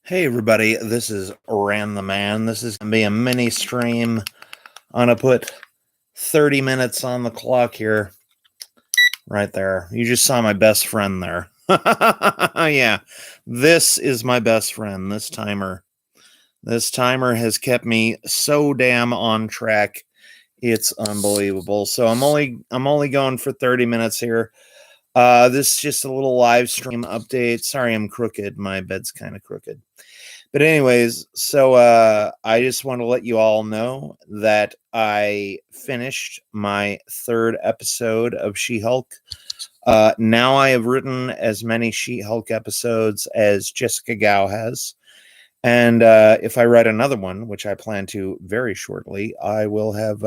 Hey everybody, this is Ran the Man. This is gonna be a mini stream. I'm gonna put 30 minutes on the clock here. Right there. You just saw my best friend there. Yeah, this is my best friend, this timer. This timer has kept me so damn on track. It's unbelievable. So I'm only going for 30 minutes here. This is just a little live stream update. Sorry I'm crooked. My bed's kind of crooked. But anyways, so I just want to let you all know that I finished my third episode of She-Hulk. Now I have written as many She-Hulk episodes as Jessica Gao has. And if I write another one, which I plan to very shortly, I will have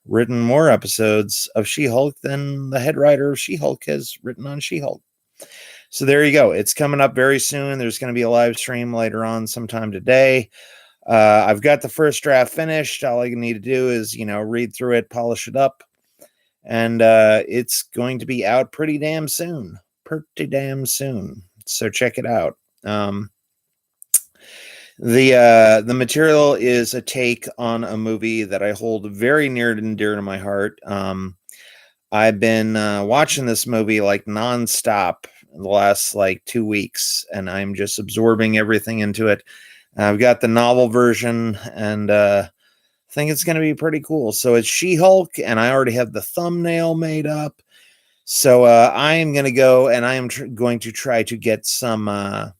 written more episodes of She-Hulk than the head writer of She-Hulk has written on She-Hulk. So there you go. It's coming up very soon. There's going to be a live stream later on sometime today. I've got the first draft finished. All I need to do is, read through it, polish it up. And it's going to be out pretty damn soon. Pretty damn soon. So check it out. The material is a take on a movie that I hold very near and dear to my heart. I've been watching this movie like nonstop the last like 2 weeks, and I'm just absorbing everything into it. I've got the novel version, and I think it's going to be pretty cool. So it's She-Hulk, and I already have the thumbnail made up. So I am going to go, and I am going to try to get some. I'm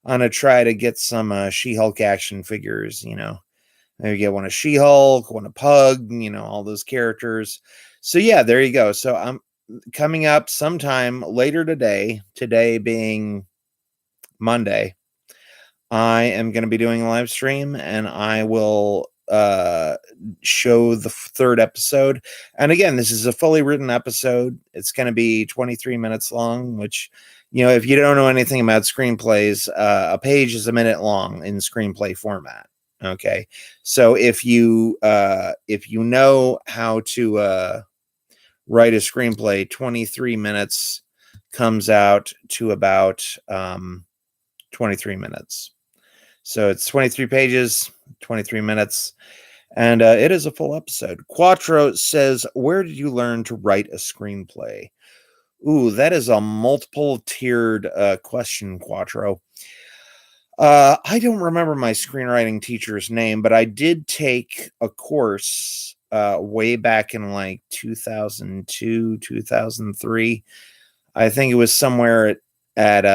going to try to get some She-Hulk action figures. Maybe get one of She-Hulk, one of Pug. All those characters. So yeah, there you go. So I'm coming up sometime later today being Monday, I am going to be doing a live stream, and I will show the third episode. And again, this is a fully written episode. It's going to be 23 minutes long, which, if you don't know anything about screenplays, a page is a minute long in screenplay format. Okay. So if you know how to write a screenplay, 23 minutes comes out to about 23 minutes. So it's 23 pages, 23 minutes, and it is a full episode. Quattro says, where did you learn to write a screenplay? Ooh, that is a multiple tiered question, Quattro. I don't remember my screenwriting teacher's name, but I did take a course way back in like 2002, 2003. I think it was somewhere at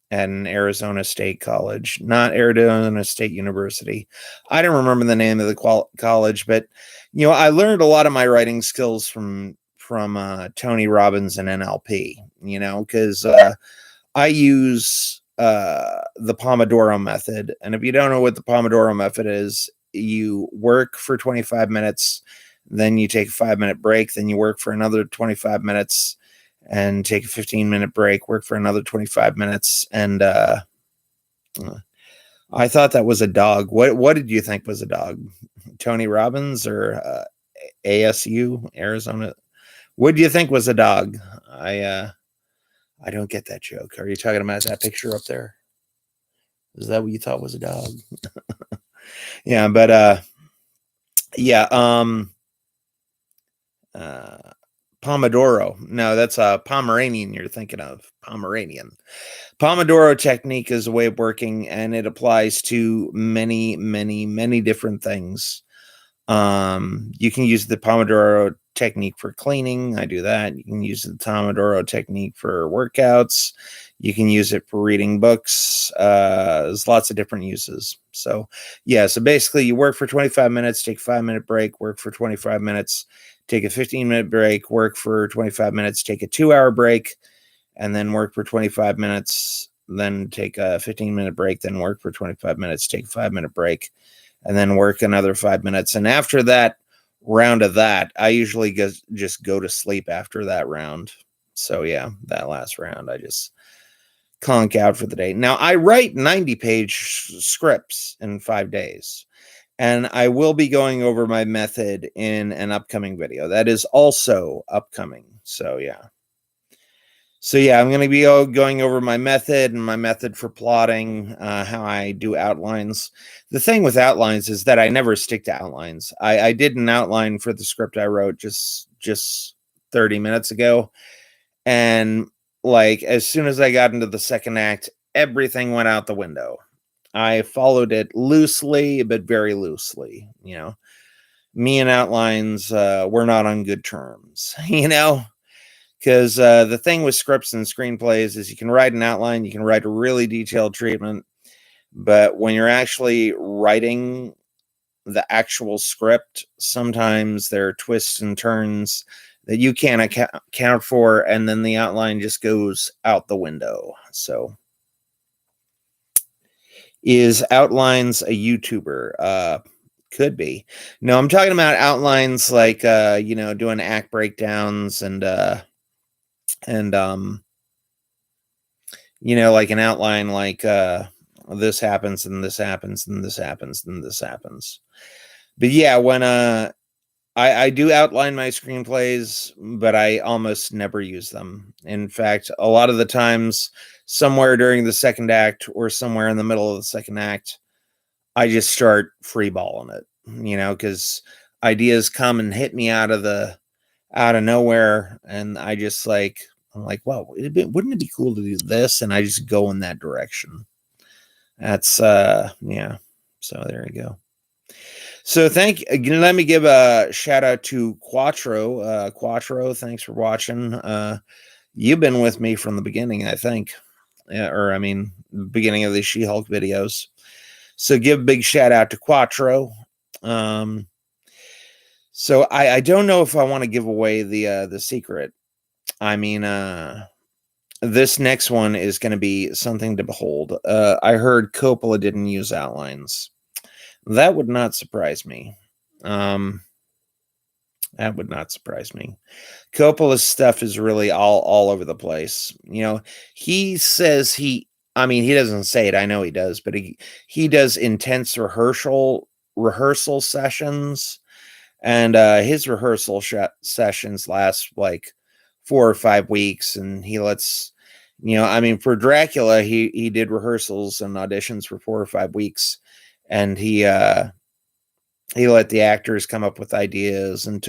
an Arizona State College, not Arizona State University. I don't remember the name of the college, but I learned a lot of my writing skills from Tony Robbins and NLP. Because I use the Pomodoro method, and if you don't know what the Pomodoro method is, you work for 25 minutes, then you take a 5-minute break, then you work for another 25 minutes and take a 15-minute break, work for another 25 minutes. And I thought that was a dog. What did you think was a dog? Tony Robbins or ASU, Arizona? What do you think was a dog? I don't get that joke. Are you talking about that picture up there? Is that what you thought was a dog? Yeah, but yeah, Pomodoro. No, that's a Pomeranian you're thinking of. Pomeranian. Pomodoro technique is a way of working, and it applies to many, many, many different things. You can use the Pomodoro technique for cleaning. I do that. You can use the Pomodoro technique for workouts. You can use it for reading books. There's lots of different uses. So yeah, so basically you work for 25 minutes, take a 5-minute break, work for 25 minutes, take a 15-minute break, work for 25 minutes, take a 2-hour break, and then work for 25 minutes, then take a 15-minute break, then work for 25 minutes, take a 5-minute break, and then work another 5 minutes. And after that round of that, I usually just go to sleep after that round. So yeah, that last round, I just conk out for the day. Now, I write 90-page scripts in 5 days, and I will be going over my method in an upcoming video. That is also upcoming. So yeah. So yeah, I'm going to be going over my method and my method for plotting, how I do outlines. The thing with outlines is that I never stick to outlines. I did an outline for the script I wrote just 30 minutes ago, and like as soon as I got into the second act, everything went out the window. I followed it loosely, but very loosely. Me and outlines, we're not on good terms. Because the thing with scripts and screenplays is you can write an outline, you can write a really detailed treatment, but when you're actually writing the actual script, sometimes there are twists and turns that you can't account for, and then the outline just goes out the window. So, is Outlines a YouTuber? Could be. No, I'm talking about outlines like doing act breakdowns and like an outline like this happens and this happens and this happens and this happens. But yeah, when I do outline my screenplays, but I almost never use them. In fact, a lot of the times, somewhere during the second act or somewhere in the middle of the second act, I just start freeballing it, because ideas come and hit me out of nowhere, and I'm like, wow, wouldn't it be cool to do this? And I just go in that direction. That's yeah. So there you go. So let me give a shout out to Quattro. Quattro, thanks for watching. You've been with me from the beginning, I think. Yeah, or I mean, beginning of the She-Hulk videos. So give a big shout out to Quattro. So I don't know if I want to give away the secret. I mean, this next one is going to be something to behold. I heard Coppola didn't use outlines. That would not surprise me. That would not surprise me. Coppola's stuff is really all over the place. He says I mean, he doesn't say it. I know he does, but he does intense rehearsal sessions, and his rehearsal sessions last like 4 or 5 weeks, and he lets I mean, for Dracula, he did rehearsals and auditions for 4 or 5 weeks, and he let the actors come up with ideas and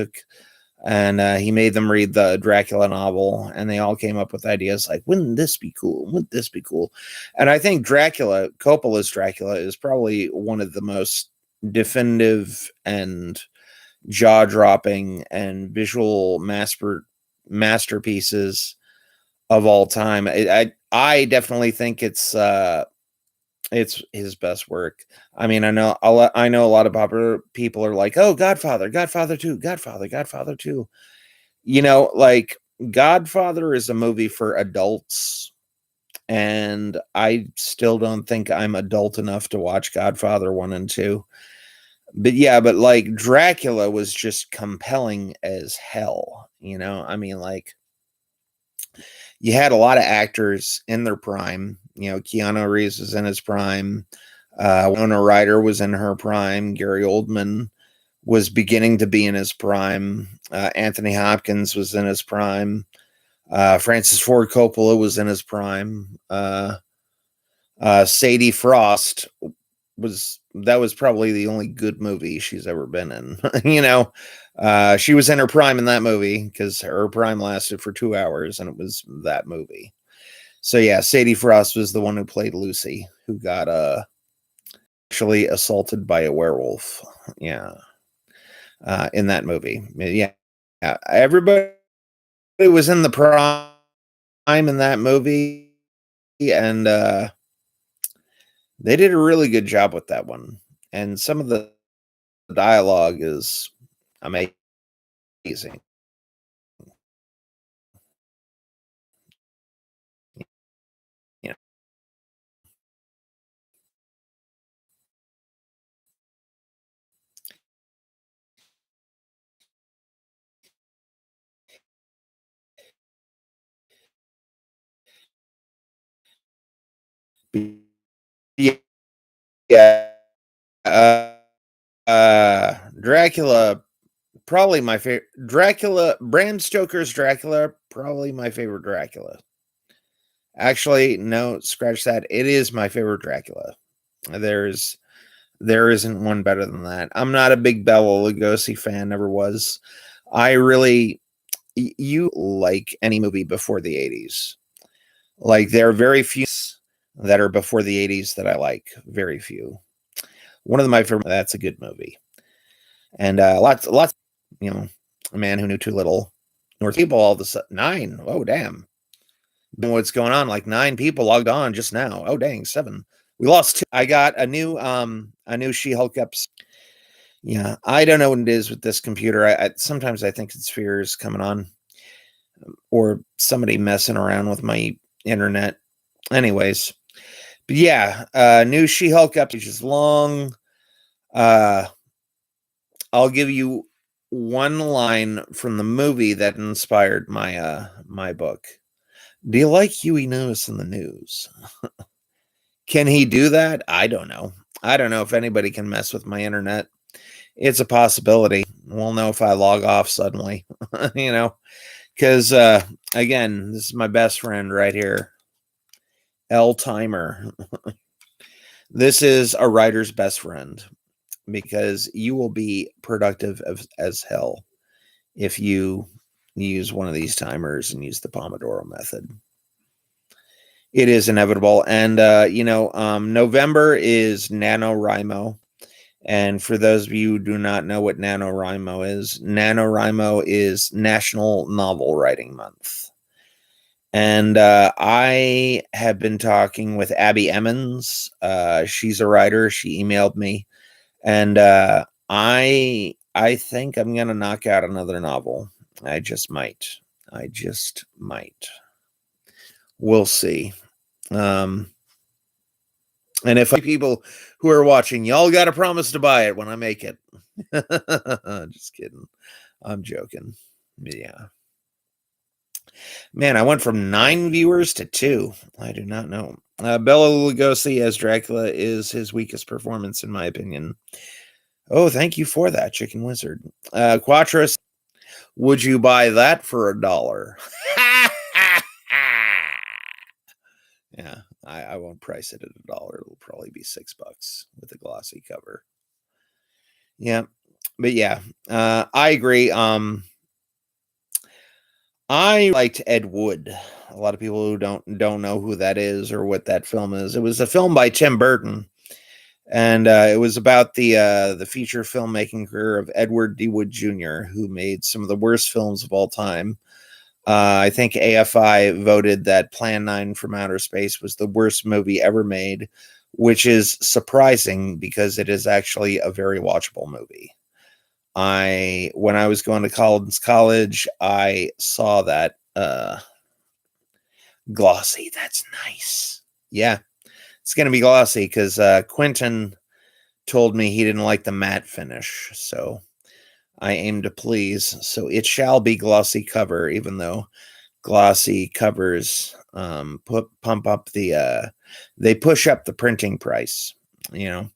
he made them read the Dracula novel, and they all came up with ideas like, wouldn't this be cool? Wouldn't this be cool? And I think Coppola's Dracula is probably one of the most definitive and jaw-dropping and visual masterpieces of all time. I definitely think it's his best work. I mean, I know a lot of popular people are like, "Oh, Godfather, Godfather 2, Godfather 2." Like Godfather is a movie for adults, and I still don't think I'm adult enough to watch Godfather 1 and 2. But yeah, but like Dracula was just compelling as hell. I mean, like you had a lot of actors in their prime. Keanu Reeves was in his prime. Winona Ryder was in her prime. Gary Oldman was beginning to be in his prime. Anthony Hopkins was in his prime. Francis Ford Coppola was in his prime. Sadie Frost was probably the only good movie she's ever been in. She was in her prime in that movie because her prime lasted for 2 hours, and it was that movie. So yeah, Sadie Frost was the one who played Lucy, who got actually assaulted by a werewolf. Yeah, in that movie. Yeah, everybody was in the prime in that movie, and they did a really good job with that one. And some of the dialogue is amazing. Yeah. Yeah. Uh, Dracula, probably my favorite. Dracula, Bram Stoker's Dracula, probably my favorite Dracula. Actually, no, scratch that. It is my favorite Dracula. There's there isn't one better than that. I'm not a big Bela Lugosi fan, never was. I really you like any movie before the 80s. Like there are very few that are before the 80s that I like. Very few. One of my favorite that's a good movie. And lots you know, A Man Who Knew Too Little. North people all of a sudden 9. Oh damn. What's going on? Like 9 people logged on just now. Oh dang, 7. We lost 2. I got a new She-Hulk episode. Yeah, I don't know what it is with this computer. I sometimes I think it's fears coming on or somebody messing around with my internet. Anyways, but yeah, new She-Hulk episode is long. Uh, I'll give you one line from the movie that inspired my book. Do you like Huey Lewis in the news? Can he do that? I don't know. I don't know if anybody can mess with my internet. It's a possibility. We'll know if I log off suddenly, because again, this is my best friend right here, L Timer. This is a writer's best friend because you will be productive as hell if you use one of these timers and use the Pomodoro method. It is inevitable. And, November is NaNoWriMo. And for those of you who do not know what NaNoWriMo is National Novel Writing Month. And I have been talking with Abby Emmons. She's a writer. She emailed me. And I think I'm going to knock out another novel. I just might. We'll see. And if people who are watching, y'all got to promise to buy it when I make it. Just kidding. I'm joking. Yeah. Man, I went from 9 viewers to 2. I do not know. Bela Lugosi as Dracula is his weakest performance, in my opinion. Oh, thank you for that, Chicken Wizard. Quatros, would you buy that for $1? Yeah, I won't price it at $1. It'll probably be $6 with a glossy cover. Yeah, but yeah, I agree. I liked Ed Wood. A lot of people who don't know who that is or what that film is. It was a film by Tim Burton, and it was about the feature filmmaking career of Edward D. Wood Jr., who made some of the worst films of all time. I think AFI voted that Plan 9 from Outer Space was the worst movie ever made, which is surprising because it is actually a very watchable movie. When I was going to college, I saw that glossy. That's nice. Yeah, it's going to be glossy because Quentin told me he didn't like the matte finish, so I aim to please. So it shall be glossy cover, even though glossy covers pump up they push up the printing price, and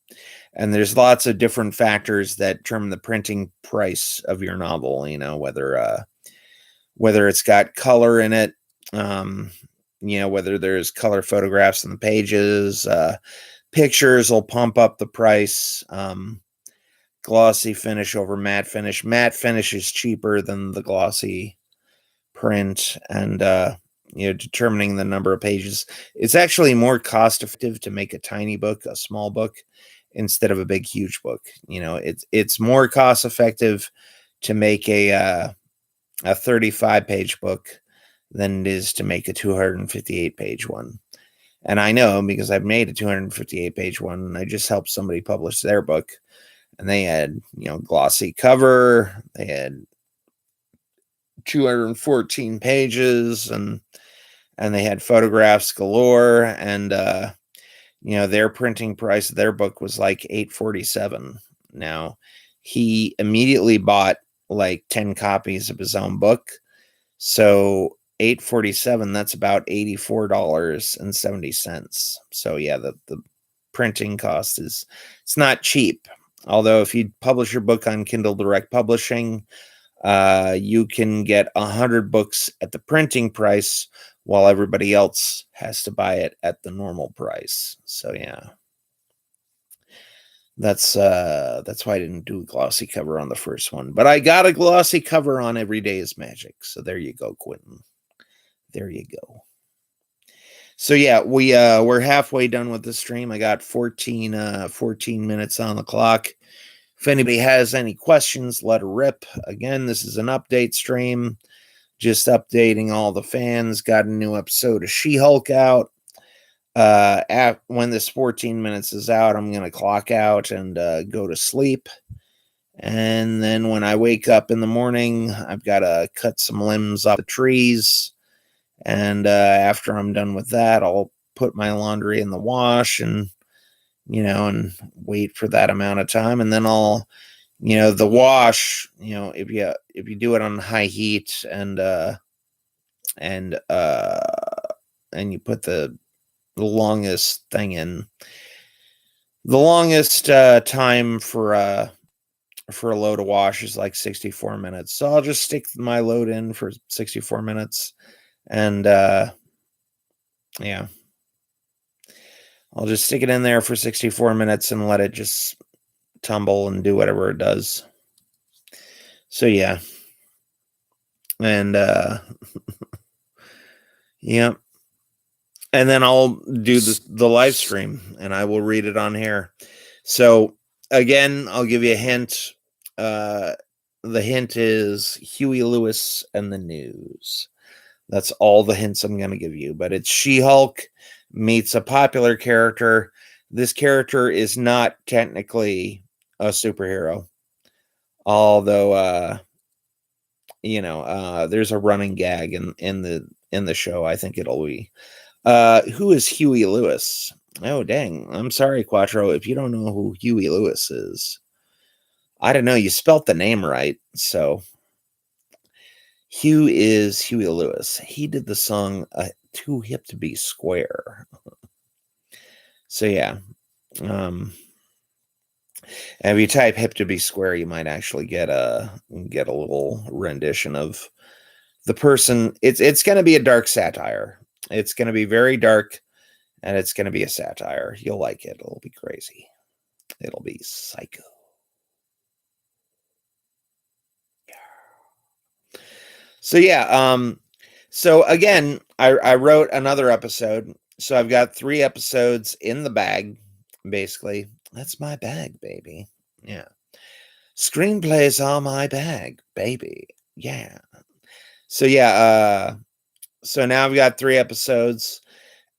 there's lots of different factors that determine the printing price of your novel, whether it's got color in it, whether there's color photographs in the pages, pictures will pump up the price. Glossy finish over matte finish. Matte finish is cheaper than the glossy print, and determining the number of pages. It's actually more cost effective to make a tiny book, a small book, instead of a big, huge book. It's more cost effective to make a 35-page book than it is to make a 258-page one. And I know because I've made a 258-page one, and I just helped somebody publish their book. And they had, glossy cover. They had 214 pages, and they had photographs galore. And their printing price of their book was like $847. Now, he immediately bought like 10 copies of his own book. So $847, that's about $84.70. So yeah, the printing cost it's not cheap. Although if you publish your book on Kindle Direct Publishing, you can get 100 books at the printing price while everybody else has to buy it at the normal price. So yeah. That's why I didn't do a glossy cover on the first one. But I got a glossy cover on Every Day is Magic. So there you go, Quentin. There you go. So yeah, we're halfway done with the stream. I got 14 minutes on the clock. If anybody has any questions, let her rip. Again, this is an update stream. Just updating all the fans. Got a new episode of She-Hulk out. When this 14 minutes is out, I'm going to clock out and go to sleep. And then when I wake up in the morning, I've got to cut some limbs off the trees. And after I'm done with that, I'll put my laundry in the wash and, and wait for that amount of time. And then I'll, the wash, if you do it on high heat and you put the longest thing in, the longest time for a load of wash is like 64 minutes. So I'll just stick my load in for 64 minutes and yeah, I'll just stick it in there for 64 minutes and let it just tumble and do whatever it does. So yeah. And yeah. And then I'll do the live stream and I will read it on here. So again, I'll give you a hint. The hint is Huey Lewis and the News. That's all the hints I'm going to give you. But it's She-Hulk meets a popular character. This character is not technically a superhero. Although, there's a running gag in the show. I think it'll be. Who is Huey Lewis? Oh, dang. I'm sorry, Quattro, if you don't know who Huey Lewis is. I don't know. You spelt the name right. So Hugh is Huey Lewis. He did the song Too Hip to Be Square. So yeah. If you type hip to be square, you might actually get a little rendition of the person. It's going to be a dark satire. It's going to be very dark, and it's going to be a satire. You'll like it. It'll be crazy. It'll be psycho. So yeah. So again, I wrote another episode. So I've got 3 episodes in the bag, basically. That's my bag, baby. Yeah. Screenplays are my bag, baby. Yeah. So yeah, so now I've got 3 episodes.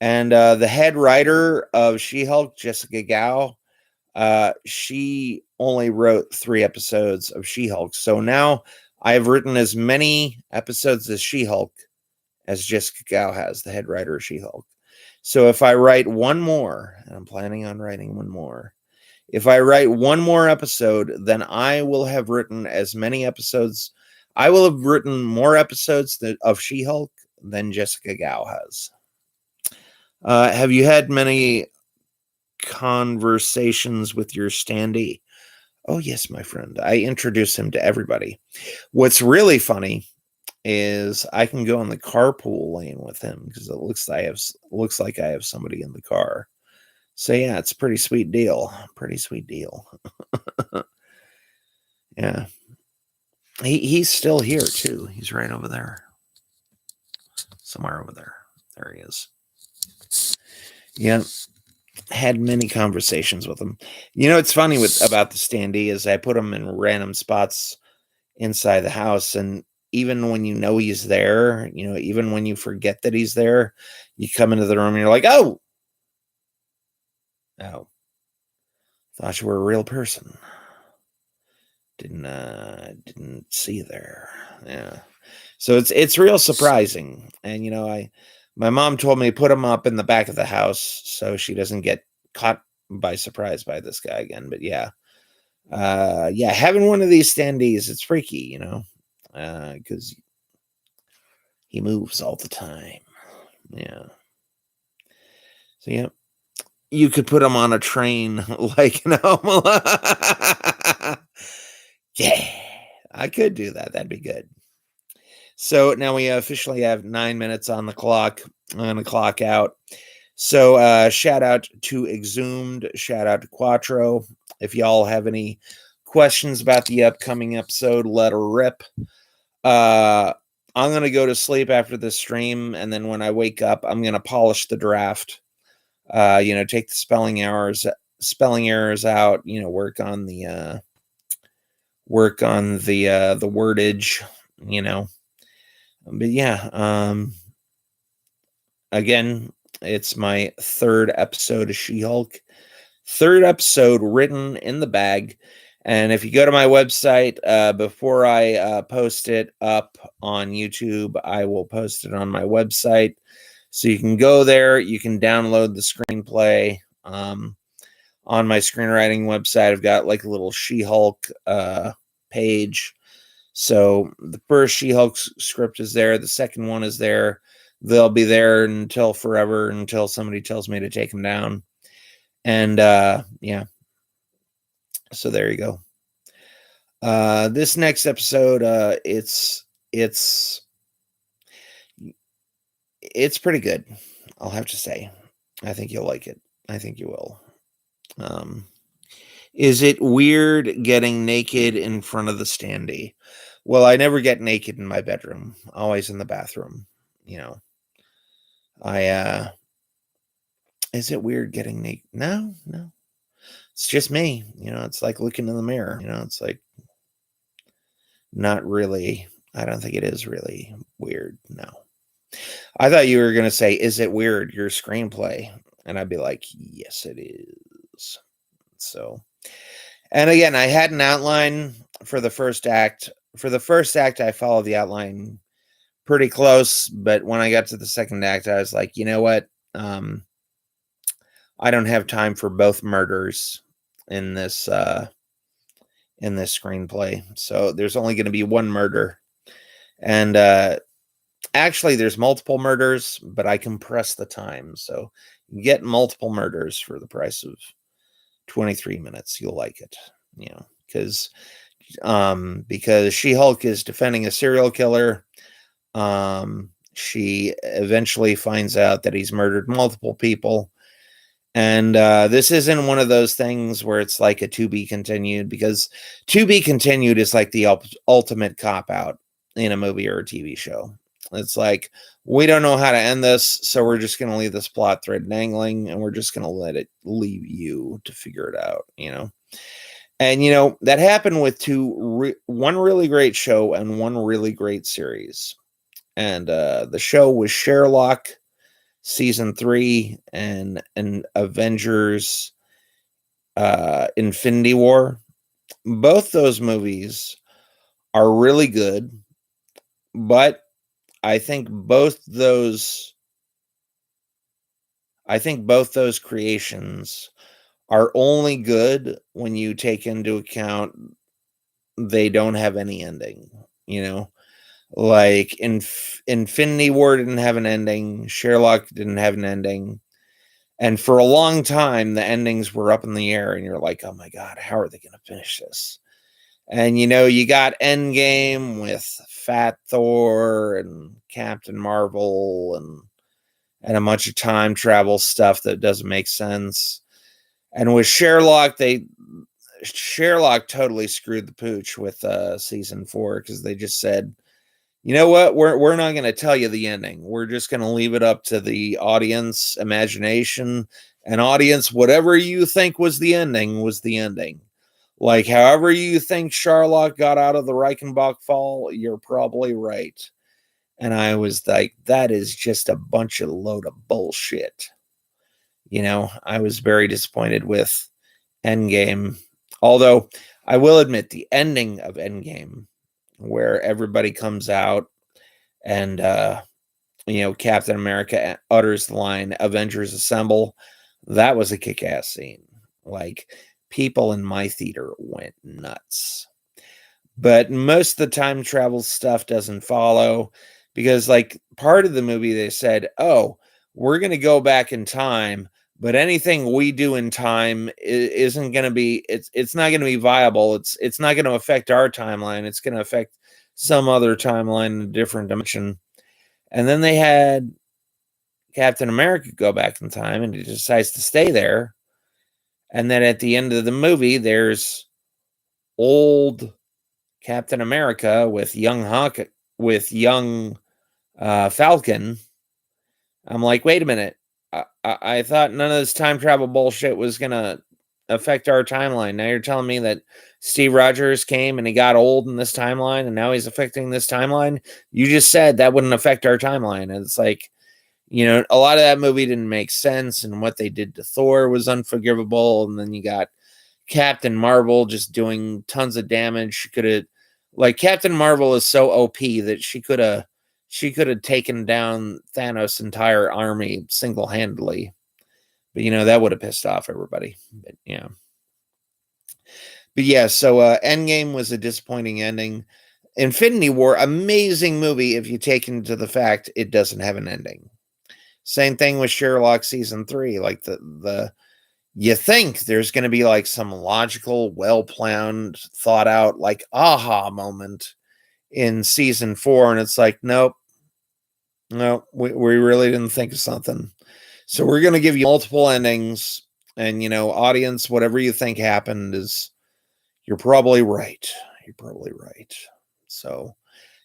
And the head writer of She-Hulk, Jessica Gao, she only wrote 3 episodes of She-Hulk. So now I have written as many episodes as She-Hulk as Jessica Gao has, the head writer of She-Hulk. So if I write one more, and I'm planning on writing one more, if I write one more episode, then I will have written as many episodes. I will have written more episodes of She-Hulk than Jessica Gao has. Have you had many conversations with your standee? Oh, yes, my friend. I introduce him to everybody. What's really funny is I can go in the carpool lane with him because it looks like I have somebody in the car. So yeah, it's a pretty sweet deal. Pretty sweet deal. Yeah. He's still here too. He's right over there. Somewhere over there. There he is. Yeah. Had many conversations with him. It's funny about the standee is I put him in random spots inside the house, and even when he's there, even when you forget that he's there, you come into the room and you're like, oh, thought you were a real person. Didn't see you there. Yeah. So it's real surprising. And my mom told me put him up in the back of the house so she doesn't get caught by surprise by this guy again. But yeah. Having one of these standees, it's freaky, because he moves all the time. Yeah. So yeah. You could put him on a train like Yeah. I could do that. That'd be good. So now we officially have 9 minutes on the clock. I'm going to clock out. So shout out to Exhumed. Shout out to Quattro. If y'all have any questions about the upcoming episode, let her rip. I'm going to go to sleep after the stream. And then when I wake up, I'm going to polish the draft. Take the spelling errors out, work on the wordage, but yeah, again, it's my third episode of She-Hulk, third episode written in the bag. And if you go to my website, before I post it up on YouTube, I will post it on my website. So you can go there, you can download the screenplay. On my screenwriting website, I've got like a little She-Hulk page. So the first She-Hulk script is there. The second one is there. They'll be there until forever, until somebody tells me to take them down. And yeah. So there you go. This next episode, it's pretty good. I'll have to say. I think you'll like it. I think you will. Is it weird getting naked in front of the standee? Well, I never get naked in my bedroom. Always in the bathroom. Is it weird getting naked? No. It's just me. It's like looking in the mirror. It's like not really. I don't think it is really weird. No. I thought you were going to say, is it weird, your screenplay? And I'd be like, yes, it is. So, and again, I had an outline for the first act. For the first act, I followed the outline pretty close. But when I got to the second act, I was like, you know what? I don't have time for both murders in this screenplay. So there's only going to be one murder. And actually, there's multiple murders, but I compress the time. So you get multiple murders for the price of 23 minutes. You'll like it, because She-Hulk is defending a serial killer. She eventually finds out that he's murdered multiple people. And this isn't one of those things where it's like a to be continued, because to be continued is like the ultimate cop-out in a movie or a TV show. It's like, we don't know how to end this, so we're just going to leave this plot thread dangling, and we're just going to let it leave you to figure it out, And, that happened with one really great show and one really great series. And the show was Sherlock Season 3 and Avengers Infinity War. Both those movies are really good, but I think both those creations are only good when you take into account they don't have any ending, Like Infinity War didn't have an ending, Sherlock didn't have an ending, and for a long time the endings were up in the air, and you're like, oh my god, how are they going to finish this? And you got Endgame with Fat Thor and Captain Marvel and a bunch of time travel stuff that doesn't make sense. And with Sherlock, Sherlock totally screwed the pooch with season 4, because they just said, you know what, we're not going to tell you the ending. We're just going to leave it up to the audience imagination, and audience, whatever you think was the ending was the ending. Like, however you think Sherlock got out of the Reichenbach fall, you're probably right. And I was like, that is just a bunch of load of bullshit. I was very disappointed with Endgame. Although, I will admit, the ending of Endgame, where everybody comes out and, Captain America utters the line, Avengers Assemble, that was a kick-ass scene. Like, people in my theater went nuts. But most of the time travel stuff doesn't follow, because, like, part of the movie they said, oh, we're going to go back in time, But anything we do in time isn't going to be, it's not going to be viable. It's not going to affect our timeline. It's going to affect some other timeline in a different dimension. And then they had Captain America go back in time, and he decides to stay there. And then at the end of the movie, there's old Captain America with young Falcon. I'm like, wait a minute. I thought none of this time travel bullshit was gonna affect our timeline. Now you're telling me that Steve Rogers came and he got old in this timeline, and now he's affecting this timeline. You just said that wouldn't affect our timeline. And it's like, a lot of that movie didn't make sense, and what they did to Thor was unforgivable. And then you got Captain Marvel just doing tons of damage. She could have, like, Captain Marvel is so OP that she could have taken down Thanos' entire army single-handedly. But that would have pissed off everybody. But so Endgame was a disappointing ending. Infinity War, amazing movie if you take into the fact it doesn't have an ending. Same thing with Sherlock season 3. Like you think there's going to be like some logical, well-planned, thought out, like aha moment in season 4, and it's like, nope, we really didn't think of something. So we're going to give you multiple endings, and audience, whatever you think happened you're probably right. So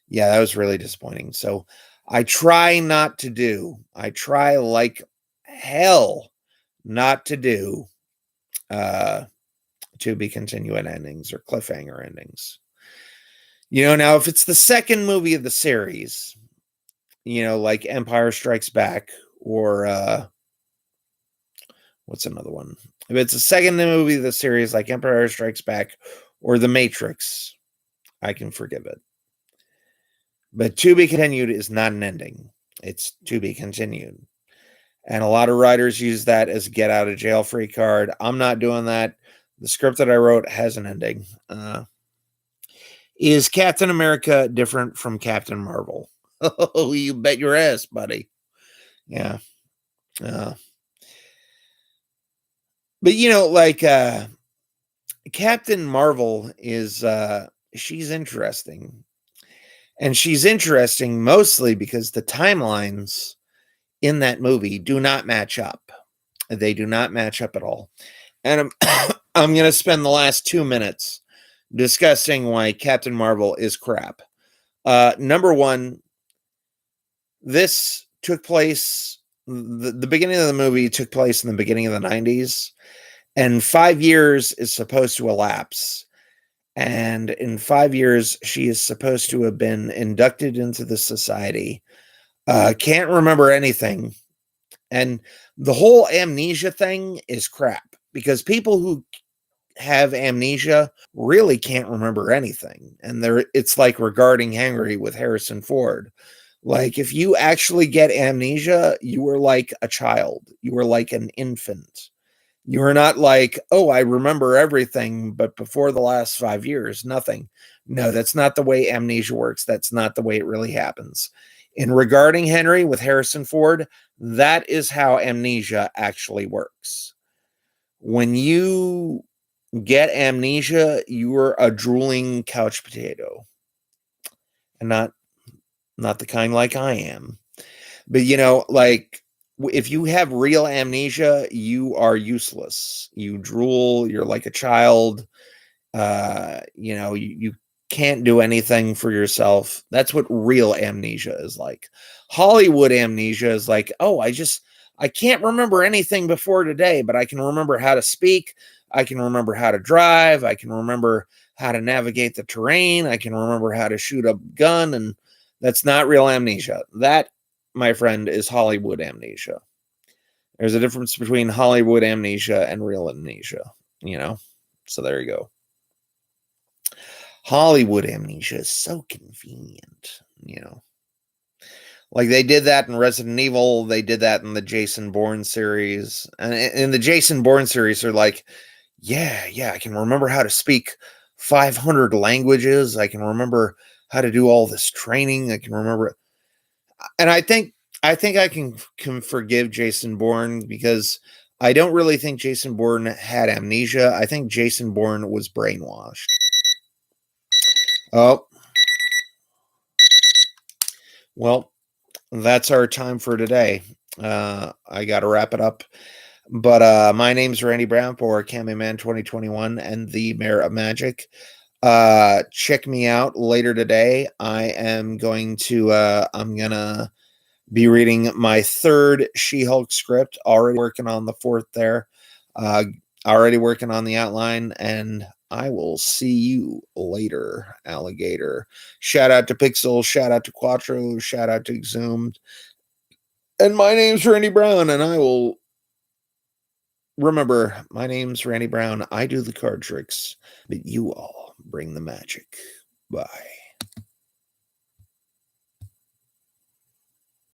yeah, that was really disappointing. So I try like hell not to do to be continuing endings or cliffhanger endings. Now if it's the second movie of the series, like Empire Strikes Back, or what's another one? If it's the second movie of the series, like Empire Strikes Back or The Matrix, I can forgive it. But to be continued is not an ending. It's to be continued. And a lot of writers use that as a get out of jail free card. I'm not doing that. The script that I wrote has an ending. Is Captain America different from Captain Marvel? Oh, you bet your ass, buddy. Yeah. But Captain Marvel is she's interesting. And she's interesting mostly because the timelines in that movie do not match up. They do not match up at all. And I'm going to spend the last 2 minutes discussing why Captain Marvel is crap. Number one, this took place, the beginning of the movie took place in the beginning of the 90s, and 5 years is supposed to elapse. And in 5 years, she is supposed to have been inducted into the society. Can't remember anything. And the whole amnesia thing is crap, because people who have amnesia really can't remember anything. And it's like regarding Henry with Harrison Ford. Like, if you actually get amnesia, you were like a child. You were like an infant. You are not like, oh, I remember everything, but before the last 5 years, nothing. No, that's not the way amnesia works. That's not the way it really happens. In Regarding Henry with Harrison Ford, that is how amnesia actually works. When you get amnesia, you are a drooling couch potato. And not the kind like I am. But, like, if you have real amnesia, you are useless. You drool, you're like a child. You can't do anything for yourself. That's what real amnesia is like. Hollywood amnesia is like, oh, I can't remember anything before today, but I can remember how to speak. I can remember how to drive. I can remember how to navigate the terrain. I can remember how to shoot a gun. And that's not real amnesia. That, my friend, is Hollywood amnesia. There's a difference between Hollywood amnesia and real amnesia, So there you go. Hollywood amnesia is so convenient, Like, they did that in Resident Evil. They did that in the Jason Bourne series. And in the Jason Bourne series, they're like, yeah, I can remember how to speak 500 languages. I can remember how to do all this training. I can remember. And I think I can forgive Jason Bourne, because I don't really think Jason Bourne had amnesia. I think Jason Bourne was brainwashed. Oh, well, that's our time for today. I got to wrap it up. But my name's Randy Brown for Cammy Man 2021 and the Mayor of Magic. Check me out later today. I'm gonna be reading my third She-Hulk script. Already working on the fourth there. Uh, Already working on the outline, and I will see you later, alligator. Shout out to Pixel, shout out to Quattro, shout out to Exhumed. And my name's Randy Brown, and I will remember, my name's Randy Brown. I do the card tricks, but you all bring the magic. Bye.